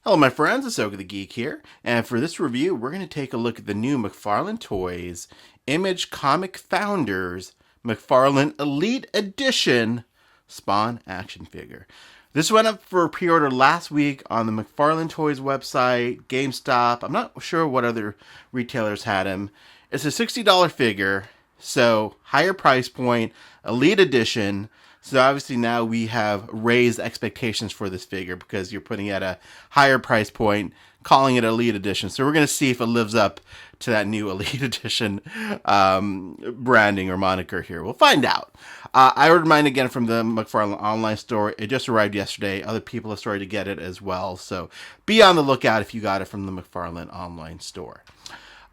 Hello my friends, Asoka the Geek here, and for this review we're going to take a look at the new McFarlane Toys Image Comic Founders McFarlane Elite Edition Spawn action figure. This went up for pre-order last week on the McFarlane Toys website, GameStop. I'm not sure what other retailers had him. It's a $60 figure, so higher price point, Elite Edition. So obviously now we have raised expectations for this figure because you're putting it at a higher price point, calling it Elite Edition. So we're going to see if it lives up to that new Elite Edition branding or moniker here. We'll find out. I ordered mine again from the McFarlane online store. It just arrived yesterday. Other people have started to get it as well. So be on the lookout if you got it from the McFarlane online store.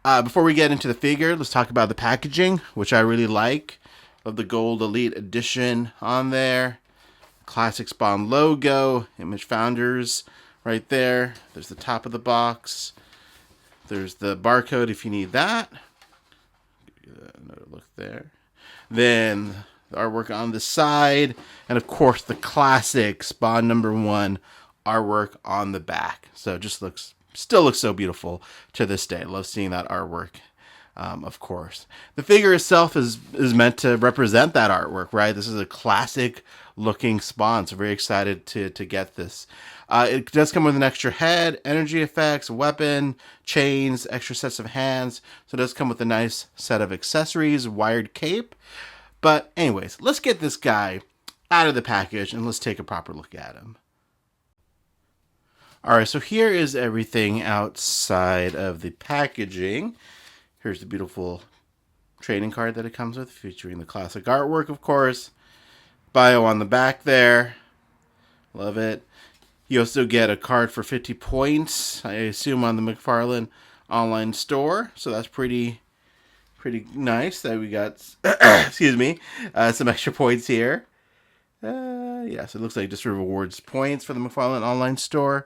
Before we get into the figure, let's talk about the packaging, which I really like. Of the gold Elite Edition on there. Classic Spawn logo. Image Founders right there. There's the top of the box. There's the barcode if you need that. Give that another look there. Then the artwork on the side. And of course the classic Spawn #1 artwork on the back. So it just still looks so beautiful to this day. Love seeing that artwork. Of course. The figure itself is meant to represent that artwork, right? This is a classic looking Spawn, so very excited to get this. It does come with an extra head, energy effects, weapon, chains, extra sets of hands. So it does come with a nice set of accessories, wired cape. But anyways, let's get this guy out of the package and let's take a proper look at him. Alright, so here is everything outside of the packaging. Here's the beautiful trading card that it comes with, featuring the classic artwork, of course. Bio on the back there. Love it. You also get a card for 50 points, I assume on the McFarlane online store. So that's pretty nice that we got, excuse me, some extra points here. Yes, it looks like it just rewards points for the McFarlane online store.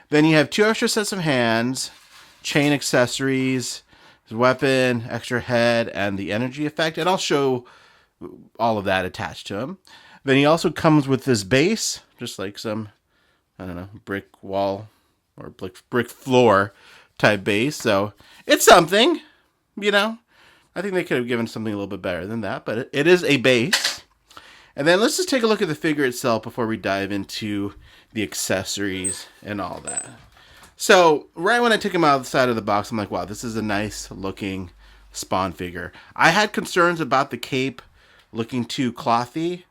Then you have 2 extra sets of hands, chain accessories, his weapon, extra head, and the energy effect. And I'll show all of that attached to him. Then he also comes with this base, just like some, I don't know, brick wall or brick floor type base. So it's something, you know. I think they could have given something a little bit better than that, but it is a base. And then let's just take a look at the figure itself before we dive into the accessories and all that. So, right when I took him out of the side of the box, I'm like, wow, this is a nice looking Spawn figure. I had concerns about the cape looking too clothy.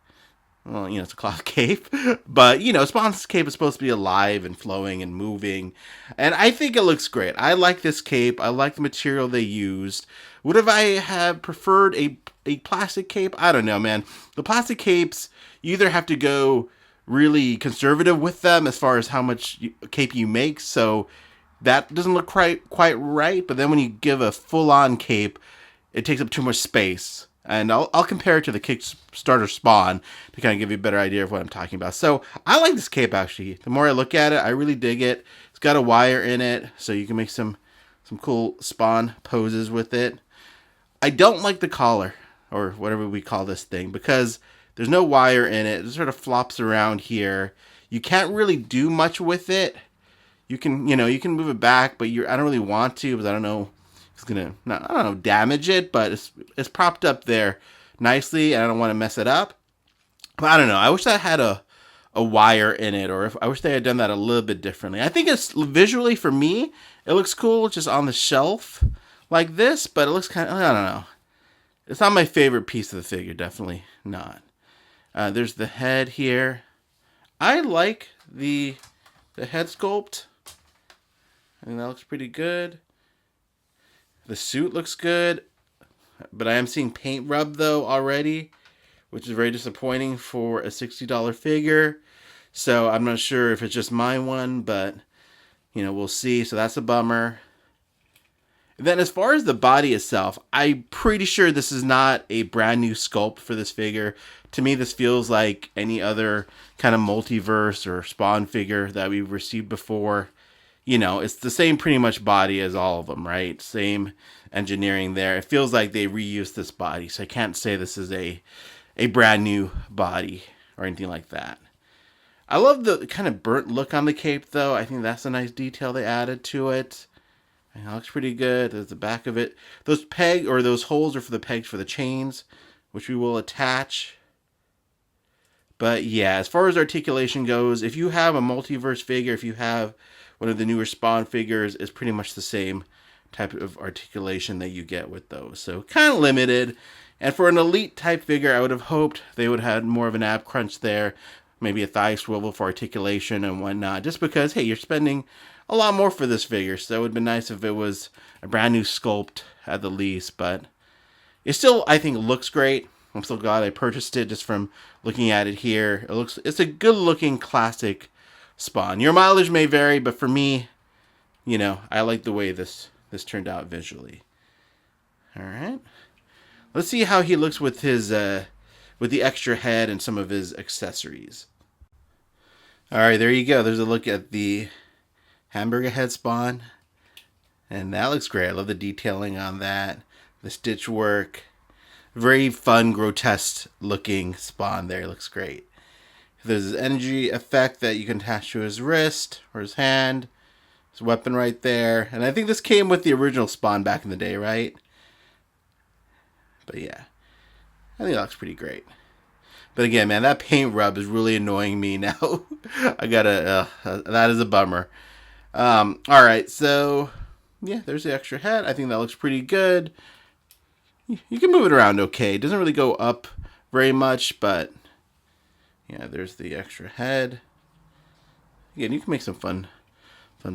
Well, you know, it's a cloth cape. But, you know, Spawn's cape is supposed to be alive and flowing and moving. And I think it looks great. I like this cape. I like the material they used. Would have I have preferred a plastic cape? I don't know, man. The plastic capes, you either have to go really conservative with them as far as how much cape you make, so that doesn't look quite right. But then when you give a full-on cape, it takes up too much space. And I'll compare it to the Kickstarter Spawn to kind of give you a better idea of what I'm talking about. So I like this cape, actually. The more I look at it, I really dig it. It's got a wire in it, so you can make some cool Spawn poses with it. I don't like the collar, or whatever we call this thing, because there's no wire in it. It sort of flops around here. You can't really do much with it. You can move it back, but I don't really want to because I don't know if it's gonna, damage it. But it's propped up there nicely, and I don't want to mess it up. But I don't know. I wish that had a wire in it, or I wish they had done that a little bit differently. I think it's visually, for me, it looks cool just on the shelf like this, but it looks kind of, I don't know. It's not my favorite piece of the figure, definitely not. There's the head here. I like the head sculpt. I think that looks pretty good. The suit looks good. But I am seeing paint rub, though, already, which is very disappointing for a $60 figure. So I'm not sure if it's just my one, but, you know, we'll see. So that's a bummer. Then as far as the body itself, I'm pretty sure this is not a brand new sculpt for this figure. To me, this feels like any other kind of multiverse or Spawn figure that we've received before. You know, it's the same pretty much body as all of them, right? Same engineering there. It feels like they reused this body, so I can't say this is a brand new body or anything like that. I love the kind of burnt look on the cape, though. I think that's a nice detail they added to it. It looks pretty good. There's the back of it. Those those holes are for the pegs for the chains, which we will attach. But yeah, as far as articulation goes, if you have a Multiverse figure, if you have one of the newer Spawn figures, it's pretty much the same type of articulation that you get with those. So kind of limited. And for an elite type figure, I would have hoped they would have had more of an ab crunch there. Maybe a thigh swivel for articulation and whatnot. Just because, hey, you're spending a lot more for this figure. So it would have been nice if it was a brand new sculpt at the least. But it still, I think, looks great. I'm so glad I purchased it just from looking at it here. It's a good looking classic Spawn. Your mileage may vary, but for me, you know, I like the way this turned out visually. All right. Let's see how he looks with his with the extra head and some of his accessories. All right, there you go. There's a look at the hamburger head Spawn. And that looks great. I love the detailing on that. The stitch work. Very fun, grotesque looking Spawn there. It looks great. There's an energy effect that you can attach to his wrist or his hand. His weapon right there. And I think this came with the original Spawn back in the day, right? But yeah, I think that looks pretty great. But again, man, that paint rub is really annoying me now. I gotta, that is a bummer. All right, so yeah, there's the extra head. I think that looks pretty good. You can move it around okay. It doesn't really go up very much, but yeah, there's the extra head. Again, you can make some fun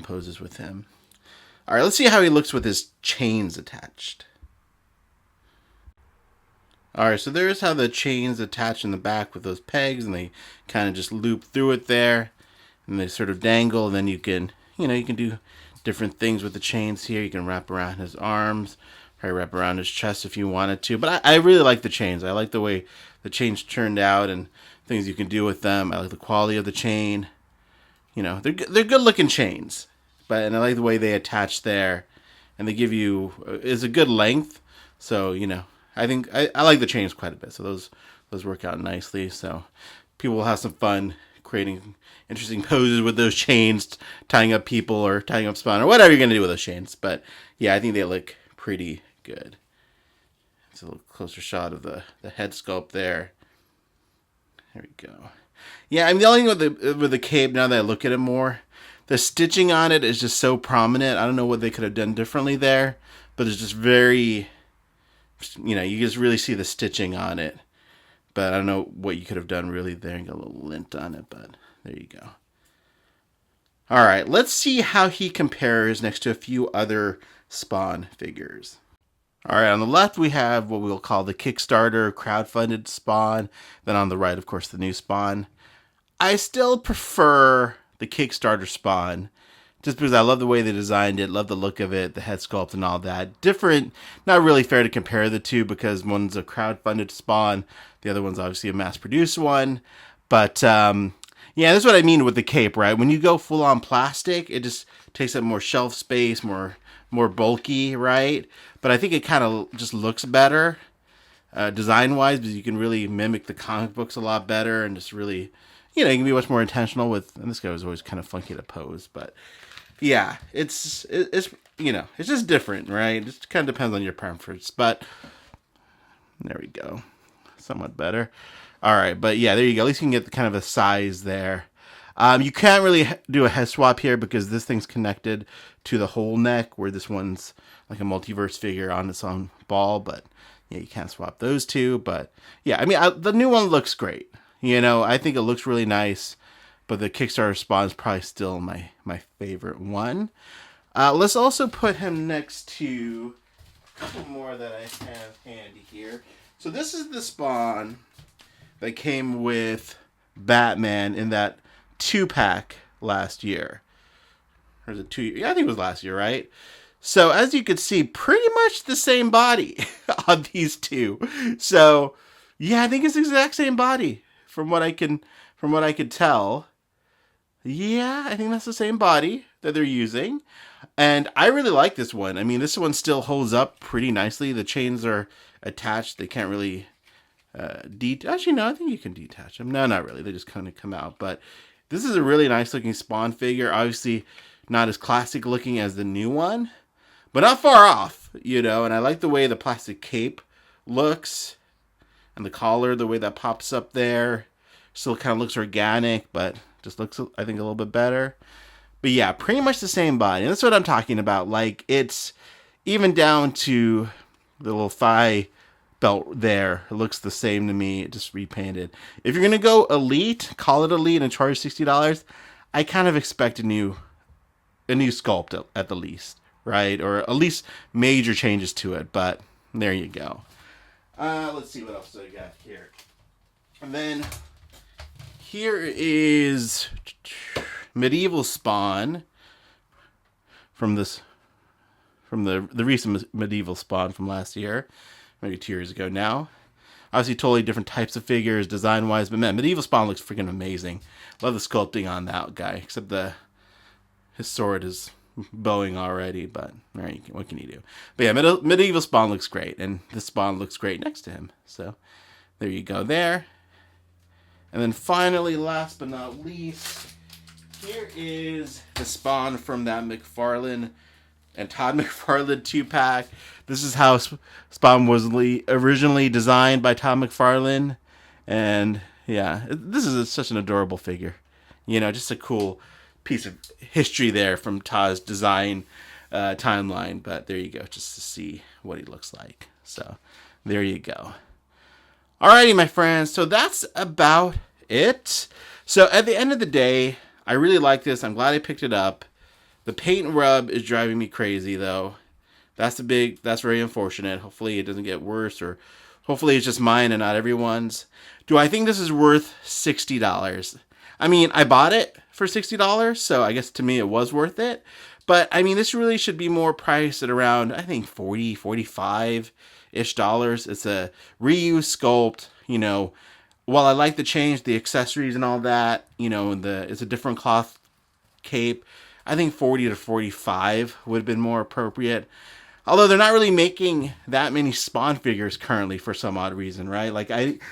poses with him. All right, let's see how he looks with his chains attached. All right, so there's how the chains attach in the back with those pegs, and they kind of just loop through it there, and they sort of dangle, and then you can do different things with the chains here. You can wrap around his arms, probably wrap around his chest if you wanted to, but I really like the chains. I like the way the chains turned out and things you can do with them. I like the quality of the chain. You know, they're good looking chains, and I like the way they attach there, and they give you is a good length. So you know, I think I like the chains quite a bit. So those work out nicely. So people will have some fun creating interesting poses with those chains, tying up people or tying up Spawn or whatever you're gonna do with those chains. But yeah, I think they look pretty good. It's a little closer shot of the head sculpt there. There we go. Yeah, I mean, the only thing with the cape, now that I look at it more, the stitching on it is just so prominent. I don't know what they could have done differently there, but it's just very, you know, you just really see the stitching on it. But I don't know what you could have done really there. You got a little lint on it, but there you go. All right, let's see how he compares next to a few other Spawn figures. All right, on the left we have what we'll call the Kickstarter crowdfunded Spawn. Then on the right, of course, the new Spawn. I still prefer the Kickstarter Spawn just because I love the way they designed it, love the look of it, the head sculpt and all that. Different, not really fair to compare the two because one's a crowdfunded Spawn, the other one's obviously a mass-produced one. But yeah, that's what I mean with the cape, right? When you go full-on plastic, it just takes up more shelf space, more bulky, right? But I think it kind of just looks better design-wise because you can really mimic the comic books a lot better and just really, you know, you can be much more intentional with, and this guy was always kind of funky to pose, but yeah, it's you know, it's just different, right? It just kind of depends on your preference, but there we go. Somewhat better. All right, but yeah, there you go. At least you can get the kind of a size there. You can't really do a head swap here because this thing's connected to the whole neck, where this one's like a Multiverse figure on its own ball, but yeah, you can't swap those two. But yeah, I mean, the new one looks great. You know, I think it looks really nice, but the Kickstarter Spawn is probably still my favorite one. Let's also put him next to a couple more that I have handy here. So this is the Spawn that came with Batman in that 2-pack last year. Or is it 2 years? Yeah, I think it was last year, right? So as you can see, pretty much the same body on these two. So yeah, I think it's the exact same body from what I could tell. Yeah, I think that's the same body that they're using. And I really like this one. I mean, this one still holds up pretty nicely. The chains are attached. They can't really actually, no, I think you can detach them. No, not really. They just kind of come out. But This is a really nice looking Spawn figure. Obviously not as classic looking as the new one, but not far off, you know. And I like the way the plastic cape looks and the collar, the way that pops up there. Still kind of looks organic, but just looks, I think, a little bit better. But yeah, pretty much the same body. And that's what I'm talking about. Like, it's even down to the little thigh belt there. It looks the same to me, just repainted. If you're going to go Elite, call it Elite and charge $60, I kind of expect a new sculpt at the least, right? Or at least major changes to it. But there you go. Let's see what else I got here. And then here is Medieval Spawn from the recent Medieval Spawn from last year, maybe 2 years ago now. Obviously, totally different types of figures, design-wise, but man, Medieval Spawn looks freaking amazing. Love the sculpting on that guy, except his sword is bowing already, but what can you do? But yeah, Medieval Spawn looks great, and this Spawn looks great next to him. So there you go there. And then finally, last but not least, here is the Spawn from that McFarlane and Todd McFarlane 2-pack. This is how Spawn was originally designed by Todd McFarlane. And yeah, this is such an adorable figure. You know, just a cool piece of history there from Todd's design timeline. But there you go, just to see what he looks like. So there you go. Alrighty, my friends. So that's about it. So at the end of the day, I really like this. I'm glad I picked it up. The paint and rub is driving me crazy, though. That's very unfortunate. Hopefully it doesn't get worse, or hopefully it's just mine and not everyone's. Do I think this is worth $60? I mean, I bought it for $60, so I guess to me it was worth it. But I mean, this really should be more priced at around, I think, $40, $45-ish dollars. It's a reuse sculpt, you know. While I like the change, the accessories and all that, you know, it's a different cloth cape. I think 40 to 45 would have been more appropriate. Although they're not really making that many Spawn figures currently for some odd reason, right? Like,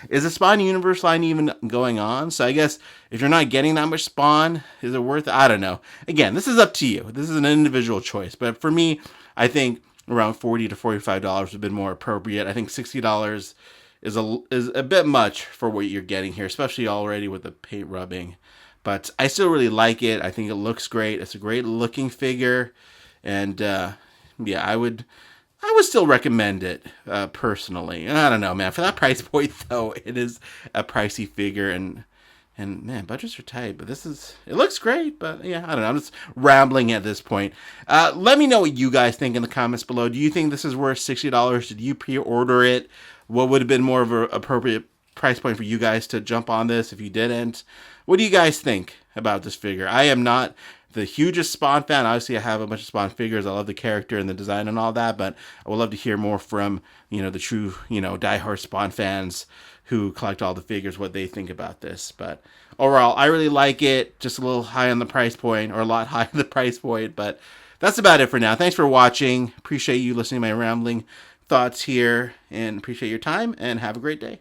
is the Spawn universe line even going on? So I guess if you're not getting that much Spawn, is it worth it? I don't know. Again, this is up to you. This is an individual choice. But for me, I think around $40 to $45 would have been more appropriate. I think $60 is a bit much for what you're getting here, especially already with the paint rubbing. But I still really like it. I think it looks great. It's a great looking figure. And yeah, I would still recommend it personally. And I don't know, man. For that price point, though, it is a pricey figure. And man, budgets are tight. But it looks great. But yeah, I don't know. I'm just rambling at this point. Let me know what you guys think in the comments below. Do you think this is worth $60? Did you pre-order it? What would have been more of an appropriate price point for you guys to jump on this if you didn't? What do you guys think about this figure? I am not the hugest Spawn fan. Obviously, I have a bunch of Spawn figures. I love the character and the design and all that, but I would love to hear more from, you know, the true, you know, diehard Spawn fans who collect all the figures, what they think about this. But overall, I really like it. Just a little high on the price point, or a lot high on the price point, but that's about it for now. Thanks for watching. Appreciate you listening to my rambling thoughts here, and appreciate your time, and have a great day.